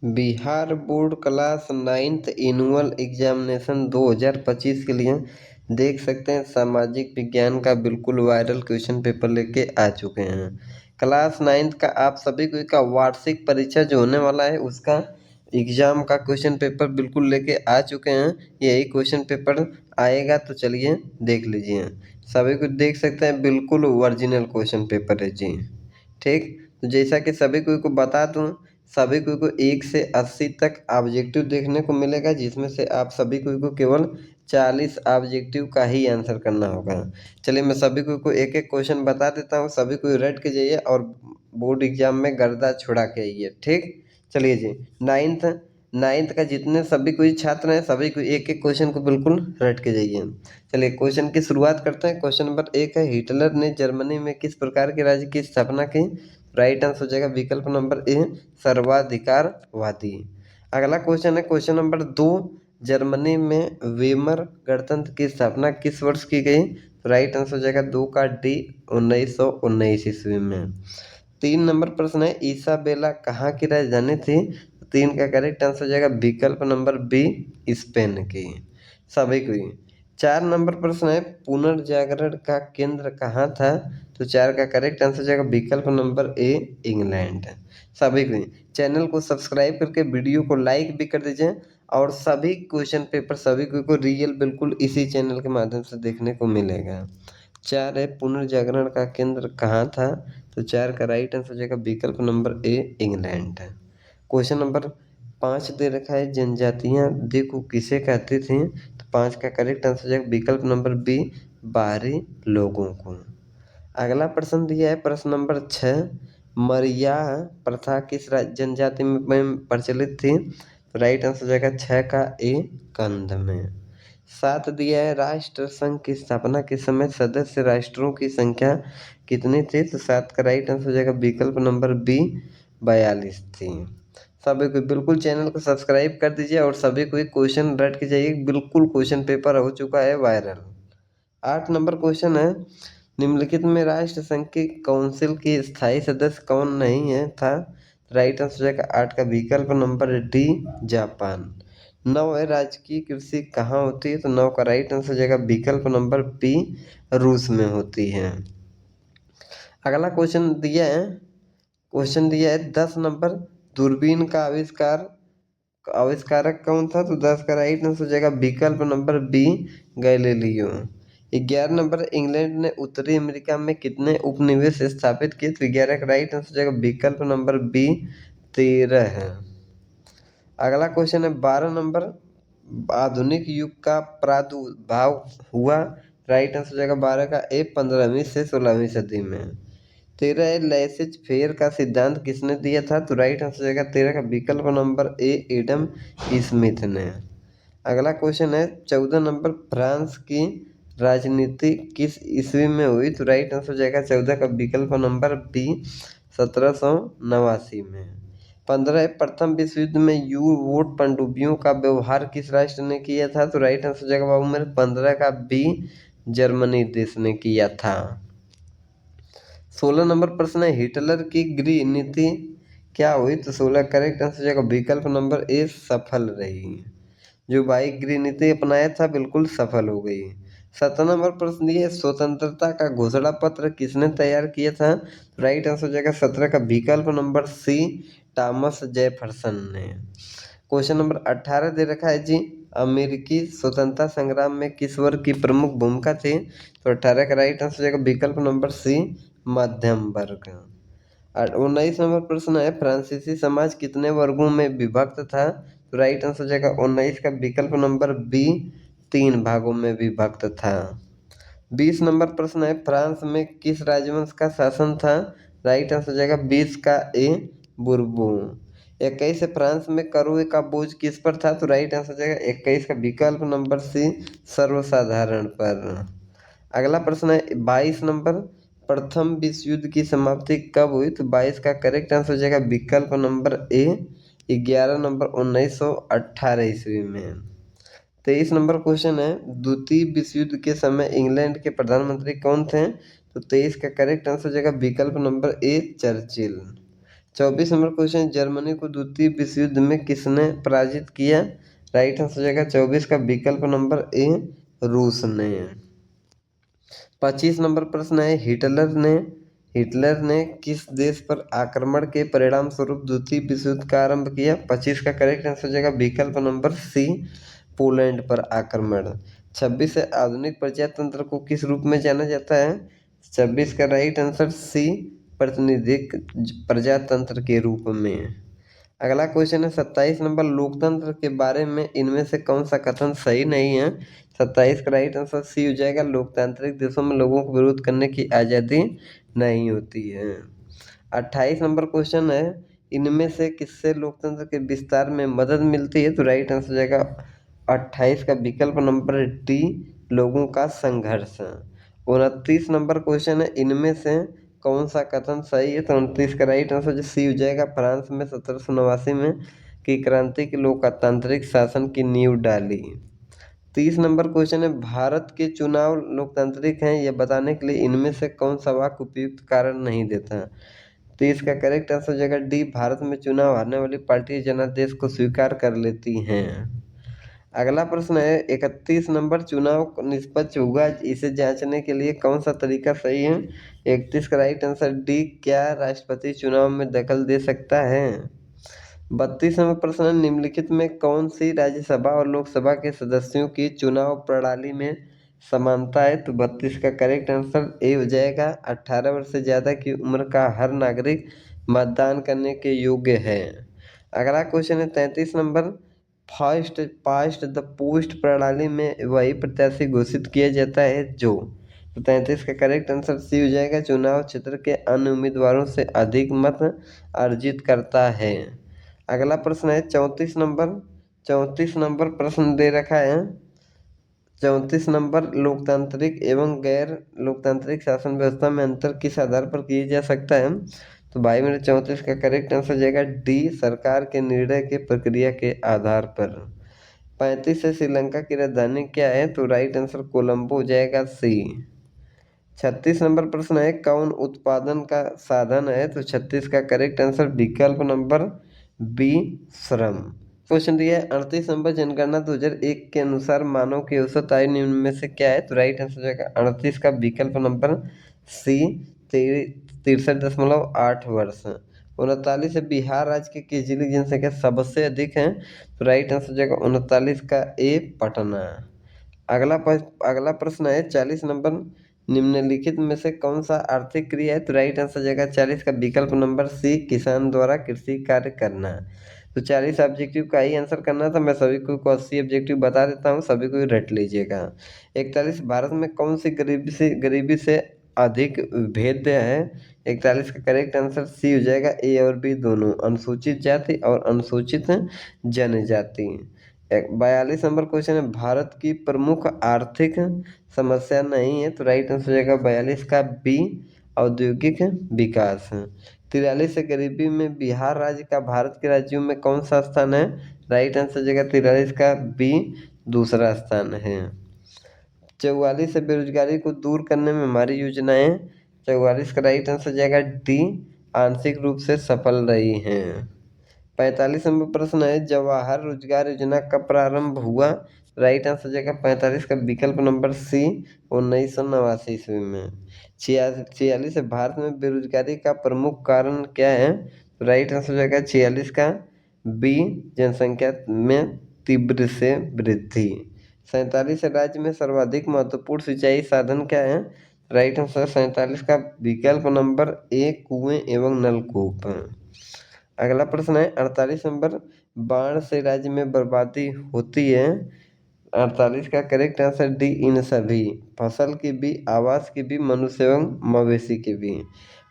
Bihar board class 9th annual examination 2025 के लिए देख सकते हैं सामाजिक विज्ञान का बिल्कुल वायरल क्वेश्चन पेपर लेके आ चुके हैं। क्लास 9th का आप सभी को का वार्षिक परीक्षा जो होने वाला है उसका एग्जाम का क्वेश्चन पेपर बिल्कुल लेके आ चुके हैं। यही क्वेश्चन पेपर आएगा तो चलिए देख लीजिए। सभी कुछ देख सकते हैं, बिल्कुल ओरिजिनल क्वेश्चन पेपर है जी। ठीक, तो जैसा कि सभी को बता दूं, सभी को 1 से 80 तक ऑब्जेक्टिव देखने को मिलेगा, जिसमें से आप सभी को केवल 40 ऑब्जेक्टिव का ही आंसर करना होगा। चलिए मैं सभी को एक एक क्वेश्चन बता देता हूँ, सभी को रट के जाइए और बोर्ड एग्जाम में गर्दा छुड़ा के आइए। ठीक, चलिए जी। नाइन्थ का जितने सभी कोई छात्र हैं सभी को एक एक क्वेश्चन को बिल्कुल रट के जाइए। चलिए क्वेश्चन की शुरुआत करते हैं। क्वेश्चन नंबर 1 है, हिटलर ने जर्मनी में किस प्रकार के राज्य की स्थापना की? राइट आंसर हो जाएगा विकल्प नंबर ए, सर्वाधिकारवादी। अगला क्वेश्चन है क्वेश्चन नंबर 2, जर्मनी में वेमर गणतंत्र की स्थापना किस वर्ष की गई? राइट आंसर हो जाएगा 2 का डी, 1919 ईस्वी में। 3 नंबर प्रश्न है, इसाबेला कहाँ की राजधानी थी? 3 का करेक्ट आंसर हो जाएगा विकल्प नंबर बी, स्पेन की। सभी को 4 नंबर प्रश्न है, पुनर्जागरण का केंद्र कहाँ था? तो 4 का करेक्ट आंसर हो जाएगा विकल्प नंबर ए, इंग्लैंड। सभी को चैनल को सब्सक्राइब करके वीडियो को लाइक भी कर दीजिए और सभी क्वेश्चन पेपर सभी को रियल बिल्कुल इसी चैनल के माध्यम से देखने को मिलेगा। 4 है, पुनर्जागरण का केंद्र कहाँ था? तो 4 का राइट आंसर हो जाएगा विकल्प number A, England. Question number 5 दे रखा है, जनजातियाँ देखो किसे कहती थी? तो 5 का करेक्ट आंसर हो जाएगा विकल्प नंबर बी, बाहरी लोगों को। अगला प्रश्न दिया है प्रश्न नंबर 6, मरियाह प्रथा किस जनजाति में प्रचलित थी? राइट आंसर हो जाएगा 6 का ए, कंध में। 7 दिया है, राष्ट्र संघ की स्थापना के समय सदस्य राष्ट्रों की संख्या कितनी थी? तो 7 का राइट आंसर हो जाएगा विकल्प नंबर बी, 42 थी। सभी को बिल्कुल चैनल को सब्सक्राइब कर दीजिए और सभी को क्वेश्चन रट के जाइए, बिल्कुल क्वेश्चन पेपर हो चुका है वायरल। 8 नंबर क्वेश्चन है, निम्नलिखित में राष्ट्र संघ की काउंसिल की स्थायी सदस्य कौन नहीं है था? राइट आंसर हो जाएगा 8 का विकल्प नंबर डी, जापान। 9 है, राजकीय कृषि कहाँ होती है? तो 9 का राइट आंसर हो जाएगा विकल्प नंबर बी, रूस में होती है। अगला क्वेश्चन दिया है 10 नंबर, दूरबीन का आविष्कारक कौन था? तो 10 का राइट आंसर हो जाएगा विकल्प number B, Galileo. 11 number, England ने उत्तरी अमेरिका में कितने उपनिवेश स्थापित किए? तो 11 का राइट आंसर हो जाएगा विकल्प नंबर बी, 13 है। अगला क्वेश्चन है 12 नंबर, आधुनिक युग का प्रादुर्भाव हुआ? राइट आंसर हो जाएगा 12 का ए, 15वीं से 16वीं सदी में। 13 है, लेसिज फेयर का सिद्धांत किसने दिया था? तो राइट आंसर हो जाएगा 13 का विकल्प नंबर ए, एडम स्मिथ ने। अगला क्वेश्चन है 14 नंबर, फ्रांस की राजनीति किस ईस्वी में हुई? तो राइट आंसर हो जाएगा 14 का विकल्प नंबर बी, 1789 में। 15 है, प्रथम विश्व युद्ध में यू वोट पनडुब्बियों का व्यवहार किस राष्ट्र ने किया था? तो राइट आंसर हो जाएगा बाबू मेरे 15 का बी, जर्मनी देश ने किया था। 16 नंबर प्रश्न है, हिटलर की गृह नीति क्या हुई? तो 16 करेक्ट आंसर हो जाएगा विकल्प नंबर ए, सफल रही। जो भाई गृह नीति अपनाया था बिल्कुल सफल हो गई। 17 नंबर प्रश्न दिए, स्वतंत्रता का घोषणा पत्र किसने तैयार किया था? राइट आंसर हो जाएगा 17 का विकल्प नंबर सी, थॉमस जेफरसन ने। क्वेश्चन नंबर 18 दे रखा है जी, अमेरिकी स्वतंत्रता संग्राम में किस वर्ग की प्रमुख भूमिका थी? तो 18 का राइट आंसर हो जाएगा विकल्प नंबर सी, मध्यम वर्ग। 19 नंबर प्रश्न है, फ्रांसीसी समाज कितने वर्गों में विभक्त था? तो राइट आंसर हो जाएगा 19 का विकल्प नंबर बी, 3 भागों में विभक्त था। 20 नंबर प्रश्न है, फ्रांस में किस राजवंश का शासन था? राइट आंसर हो जाएगा 20 का ए, बुर्बोन। 21 है, फ्रांस में करों का बोझ किस पर था? तो राइट आंसर हो जाएगा 21 का विकल्प नंबर सी, सर्वसाधारण पर। अगला प्रश्न है 22 नंबर, प्रथम विश्व युद्ध की समाप्ति कब हुई? तो 22 का करेक्ट आंसर हो जाएगा विकल्प नंबर ए, 11 नंबर 1918 ईस्वी में। 23 नंबर क्वेश्चन है, द्वितीय विश्व युद्ध के समय इंग्लैंड के प्रधानमंत्री कौन थे? तो 23 का करेक्ट आंसर हो जाएगा विकल्प number A, Churchill. 24 number question, Germany को द्वितीय विश्व युद्ध में किसने पराजित किया? राइट आंसर हो जाएगा 24 का विकल्प नंबर ए, रूस ने। 25 नंबर प्रश्न है, हिटलर ने किस देश पर आक्रमण के परिणाम स्वरूप द्वितीय विश्व युद्ध का आरंभ किया? 25 का करेक्ट आंसर हो जाएगा विकल्प नंबर सी, पोलैंड पर आक्रमण। 26 है, आधुनिक प्रजातंत्र को किस रूप में जाना जाता है? 26 का राइट आंसर सी, प्रातिनिधिक प्रजातंत्र के रूप में। अगला क्वेश्चन है 27 नंबर, लोकतंत्र के बारे में इनमें से कौन सा कथन सही नहीं है? 27 का राइट आंसर सी हो जाएगा, लोकतांत्रिक देशों में लोगों को विरोध करने की आज़ादी नहीं होती है। 28 नंबर क्वेश्चन है, इनमें से किससे लोकतंत्र के विस्तार में मदद मिलती है? तो राइट आंसर हो जाएगा 28 का विकल्प नंबर डी, लोगों का संघर्ष। 29 नंबर क्वेश्चन है, इनमें से कौन सा कथन सही है? तो 29 का राइट आंसर सी हो जाएगा, फ्रांस में 1789 में की क्रांति के लोकतांत्रिक शासन की नींव डाली। 30 नंबर क्वेश्चन है, भारत के चुनाव लोकतांत्रिक हैं यह बताने के लिए इनमें से कौन सा वाक्य उपयुक्त कारण नहीं देता? तो इसका करेक्ट आंसर हो जाएगा डी, भारत में चुनाव हारने वाली पार्टी जनादेश को स्वीकार कर लेती हैं। अगला प्रश्न है 31 नंबर, चुनाव निष्पक्ष हुआ इसे जांचने के लिए कौन सा तरीका सही है? 31 का राइट आंसर डी, क्या राष्ट्रपति चुनाव में दखल दे सकता है? 32 नंबर प्रश्न, निम्नलिखित में कौन सी राज्यसभा और लोकसभा के सदस्यों की चुनाव प्रणाली में समानता है? तो 32 का करेक्ट आंसर ए हो जाएगा, 18 वर्ष से ज़्यादा की उम्र का हर नागरिक मतदान करने के योग्य है। अगला क्वेश्चन है 33 number, first past the post प्रणाली में वही प्रत्याशी घोषित किया जाता है जो। तो 33 का करेक्ट आंसर सी हो जाएगा, चुनाव क्षेत्र के अन्य उम्मीदवारों से अधिक मत अर्जित करता है। अगला प्रश्न है 34 नंबर प्रश्न दे रखा है 34 नंबर, लोकतांत्रिक एवं गैर लोकतांत्रिक शासन व्यवस्था में अंतर किस आधार पर किया जा सकता है? तो भाई मेरे 34 का करेक्ट आंसर जाएगा डी, सरकार के निर्णय के प्रक्रिया के आधार पर। 35 से श्रीलंका की राजधानी क्या है? तो राइट आंसर कोलंबो हो जाएगा सी। 36 नंबर प्रश्न है, कौन उत्पादन का साधन है? तो 36 का करेक्ट आंसर विकल्प नंबर बी, श्रम। क्वेश्चन दिया है 38 नंबर, जनगणना 2001 के अनुसार मानव की औसत आयु निम्न में से क्या है? तो राइट आंसर जाएगा 38 का विकल्प नंबर सी, 63.8 वर्ष। 39 है, बिहार राज्य के किस जिले की जनसंख्या सबसे अधिक है? तो राइट आंसर जाएगा 39 का ए, पटना। अगला प्रश्न है 40 नंबर, निम्नलिखित में से कौन सा आर्थिक क्रिया है? तो राइट आंसर जाएगा 40 का विकल्प नंबर सी, किसान द्वारा कृषि कार्य करना। तो 40 ऑब्जेक्टिव का ही आंसर करना था, मैं सभी को 80 ऑब्जेक्टिव बता देता हूँ, सभी को रट लीजिएगा। 41, भारत में कौन सी गरीबी से अधिक भेद्य है? 41 का करेक्ट आंसर सी हो जाएगा, ए और बी दोनों, अनुसूचित जाति और अनुसूचित जनजाति। 42 नंबर क्वेश्चन है, भारत की प्रमुख आर्थिक समस्या नहीं है? तो राइट आंसर हो जाएगा 42 का बी, औद्योगिक विकास। 43 है, गरीबी में बिहार राज्य का भारत के राज्यों में कौन सा स्थान है? राइट आंसर हो जाएगा 43 का बी, दूसरा स्थान है। 44 है, बेरोजगारी को दूर करने में हमारी योजनाएं। 44 का राइट आंसर हो जाएगा डी, आंशिक रूप से सफल रही हैं। 45 नंबर प्रश्न है, जवाहर रोजगार योजना कब प्रारंभ हुआ? राइट आंसर जाएगा 45 का विकल्प नंबर सी, 1989 ईस्वी में। 46 है, भारत में बेरोजगारी का प्रमुख कारण क्या है? राइट आंसर जाएगा 46 का बी, जनसंख्या में तीव्र से वृद्धि। 47 है, राज्य में सर्वाधिक महत्वपूर्ण सिंचाई साधन क्या है? राइट आंसर 47 का विकल्प नंबर ए, कुएं एवं नलकूप। अगला प्रश्न है 48 नंबर, बाढ़ से राज्य में बर्बादी होती है? 48 का करेक्ट आंसर डी, इन सभी, फसल की भी, आवास की भी, मनुष्य एवं मवेशी की भी।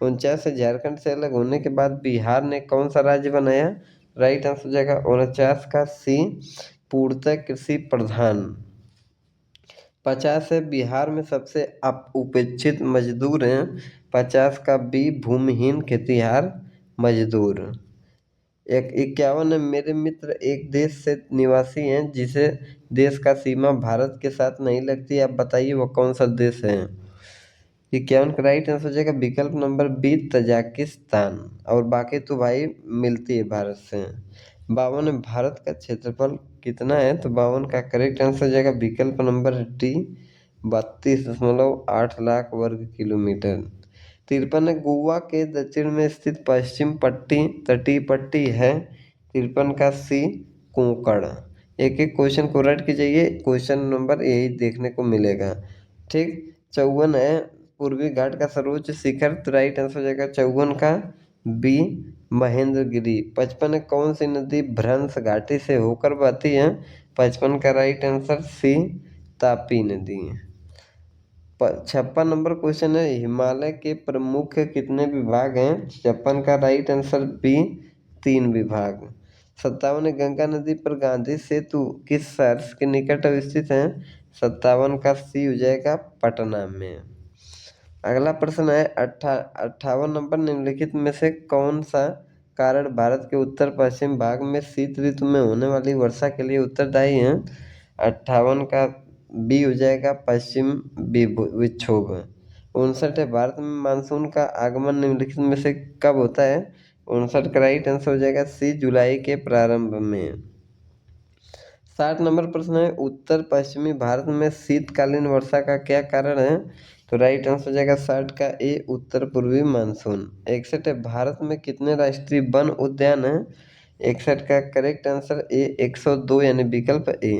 49 से, झारखंड से अलग होने के बाद बिहार ने कौन सा राज्य बनाया? राइट आंसर हो जाएगा 49 का सी, पूर्णतः कृषि प्रधान। 50 है, बिहार में सबसे उपेक्षित मजदूर हैं? 50 का बी, भूमिहीन खेतिहर मजदूर। 51 है, मेरे मित्र एक देश से निवासी हैं जिसे देश का सीमा भारत के साथ नहीं लगती, आप बताइए वो कौन सा देश है? इक्यावन का राइट आंसर हो जाएगा विकल्प नंबर बी तजाकिस्तान। और बाकी तो भाई मिलती है भारत से। 52 में भारत का क्षेत्रफल कितना है, तो 52 का करेक्ट आंसर हो जाएगा विकल्प नंबर डी 32.8 लाख वर्ग किलोमीटर। 53 है गोवा के दक्षिण में स्थित पश्चिम पट्टी तटीय पट्टी है। 53 का सी कोंकण। एक एक क्वेश्चन को रट के जाइए, क्वेश्चन नंबर यही देखने को मिलेगा। ठीक। 54 है पूर्वी घाट का सर्वोच्च शिखर, तो राइट आंसर हो जाएगा 54 का बी महेंद्रगिरी। 55 है कौन सी नदी भ्रंश घाटी से होकर बहती है, 55 का राइट आंसर सी तापी नदी। 56 नंबर क्वेश्चन है हिमालय के प्रमुख कितने विभाग हैं, 56 का राइट आंसर बी 3 विभाग। 57 गंगा नदी पर गांधी सेतु किस शहर के निकट स्थित है, 57 का सी हो जाएगा पटना में। अगला प्रश्न है 58 नंबर निम्नलिखित में से कौन सा कारण भारत के उत्तर पश्चिम भाग में शीत ऋतु में होने वाली वर्षा के लिए उत्तरदायी है, 58 का बी हो जाएगा पश्चिम विक्षोभ। 59 है भारत में मानसून का आगमन निम्नलिखित में से कब होता है, 59 का राइट आंसर हो जाएगा सी जुलाई के प्रारंभ में। 60 नंबर प्रश्न है उत्तर पश्चिमी भारत में शीतकालीन वर्षा का क्या कारण है, तो राइट आंसर हो जाएगा 60 का ए उत्तर पूर्वी मानसून। 61 है भारत में कितने राष्ट्रीय वन उद्यान हैं, 61 का करेक्ट आंसर ए 102 यानी विकल्प ए।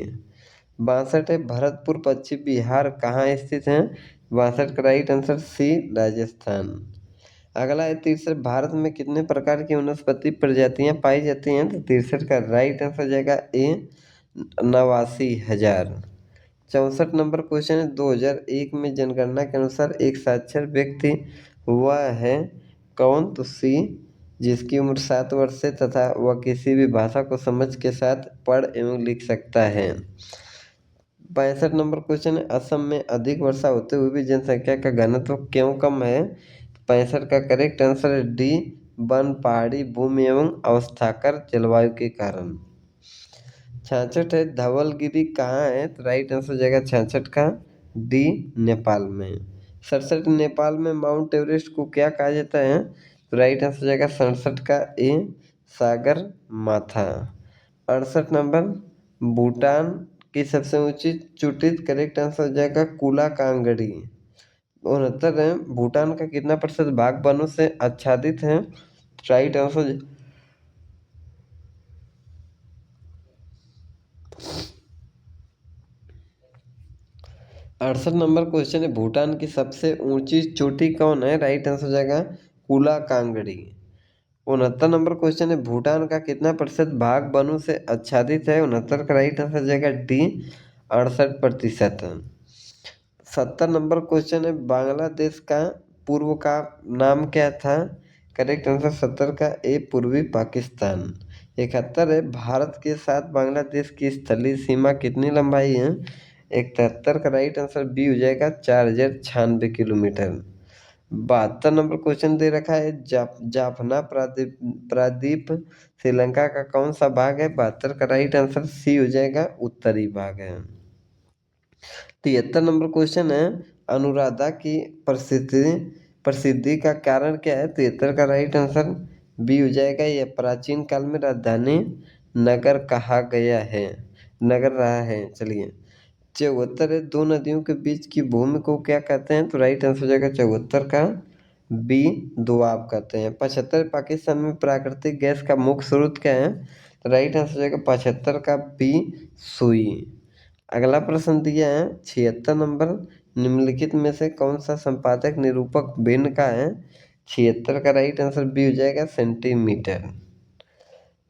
62 है भरतपुर पश्चिम बिहार कहाँ स्थित है, 62 का राइट आंसर सी राजस्थान। अगला है 63 भारत में कितने प्रकार की वनस्पति प्रजातियां पाई जाती हैं, तो 63 का राइट आंसर हो जाएगा ए 89,000। 64 नंबर क्वेश्चन है 2001 में जनगणना के अनुसार एक साक्षर व्यक्ति वह है कौन, तो सी जिसकी उम्र 7 वर्ष से तथा वह किसी भी भाषा को समझ के साथ पढ़ एवं लिख सकता है। 65 नंबर क्वेश्चन है असम में अधिक वर्षा होते हुए भी जनसंख्या का घनत्व क्यों कम है, 65 का करेक्ट आंसर है डी वन पहाड़ी भूमि एवं अवस्थाकर जलवायु के कारण। 66 है धवलगिरी कहाँ है, तो राइट आंसर हो जाएगा 66 का डी नेपाल में। 67 नेपाल में माउंट एवरेस्ट को क्या कहा जाता है, तो राइट आंसर हो जाएगा 67 का ए सागर माथा। 68 नंबर भूटान की सबसे ऊंची चोटी, करेक्ट आंसर हो जाएगा कुला कांगड़ी। 69 है भूटान का कितना प्रतिशत भाग वनों से आच्छादित है, राइट आंसर 68 नंबर क्वेश्चन है भूटान की सबसे ऊंची चोटी कौन है, राइट आंसर हो जाएगा कुला कांगड़ी। 69 नंबर क्वेश्चन है भूटान का कितना प्रतिशत भाग वनों से आच्छादित है, 69 का राइट आंसर हो जाएगा डी 68%। 70 नंबर क्वेश्चन है बांग्लादेश का पूर्व का नाम क्या था, करेक्ट आंसर 70 का ए पूर्वी पाकिस्तान। 71 है भारत के साथ बांग्लादेश की स्थलीय सीमा कितनी लंबाई है, 71 का राइट आंसर बी हो जाएगा 4096 किलोमीटर। 72 नंबर क्वेश्चन दे रखा है जाफना प्रादीप प्रादीप श्रीलंका का कौन सा भाग है, 72 का राइट आंसर सी हो जाएगा उत्तरी भाग है। 73 नंबर क्वेश्चन है अनुराधा की प्रसिद्धि प्रसिद्धि का कारण क्या है, 73 का राइट आंसर बी हो जाएगा यह प्राचीन काल में राजधानी नगर कहा गया है, नगर रहा है। चलिए 74 है दो नदियों के बीच की भूमि को क्या कहते हैं, तो राइट आंसर हो जाएगा 74 का बी दोआब कहते हैं। 75 पाकिस्तान में प्राकृतिक गैस का मुख्य स्रोत क्या है, तो राइट आंसर हो जाएगा 75 का बी सुई। अगला प्रश्न दिया है 76 नंबर निम्नलिखित में से कौन सा संपादक निरूपक भिन्न का है, 76 का राइट आंसर बी हो जाएगा सेंटीमीटर।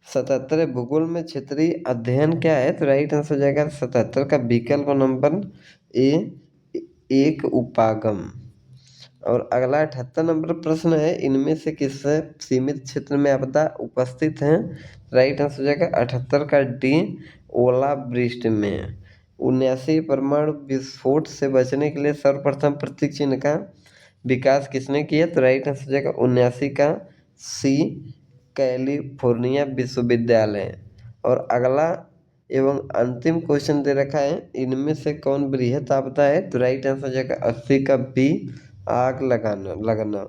77 भूगोल में क्षेत्रीय अध्ययन क्या है, तो राइट आंसर हो जाएगा 77 का विकल्प नंबर ए एक उपागम। और अगला 78 नंबर प्रश्न है इनमें से किससे सीमित क्षेत्र में आपदा उपस्थित है, राइट आंसर हो जाएगा 78 का डी ओलावृष्टि में। 79 परमाणु विस्फोट से बचने के लिए सर्वप्रथम प्रतीक चिन्ह का विकास किसने किया, तो राइट आंसर हो जाएगा 79 का सी कैलिफोर्निया विश्वविद्यालय। और अगला एवं अंतिम क्वेश्चन दे रखा है इनमें से कौन बृहत आपदा है, तो राइट आंसर हो जाएगा 80 का बी आग लगाना लगना।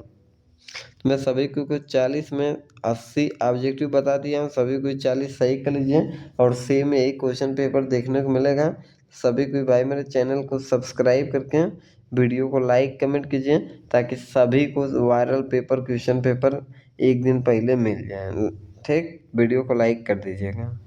मैं सभी को कुछ 40 में 80 ऑब्जेक्टिव बता दिया हूँ, सभी को 40 सही कर लीजिए और सेम यही क्वेश्चन पेपर देखने को मिलेगा। सभी को भाई मेरे चैनल को सब्सक्राइब करके वीडियो को लाइक कमेंट कीजिए ताकि सभी को वायरल पेपर क्वेश्चन पेपर एक दिन पहले मिल जाए। ठीक, वीडियो को लाइक कर दीजिएगा।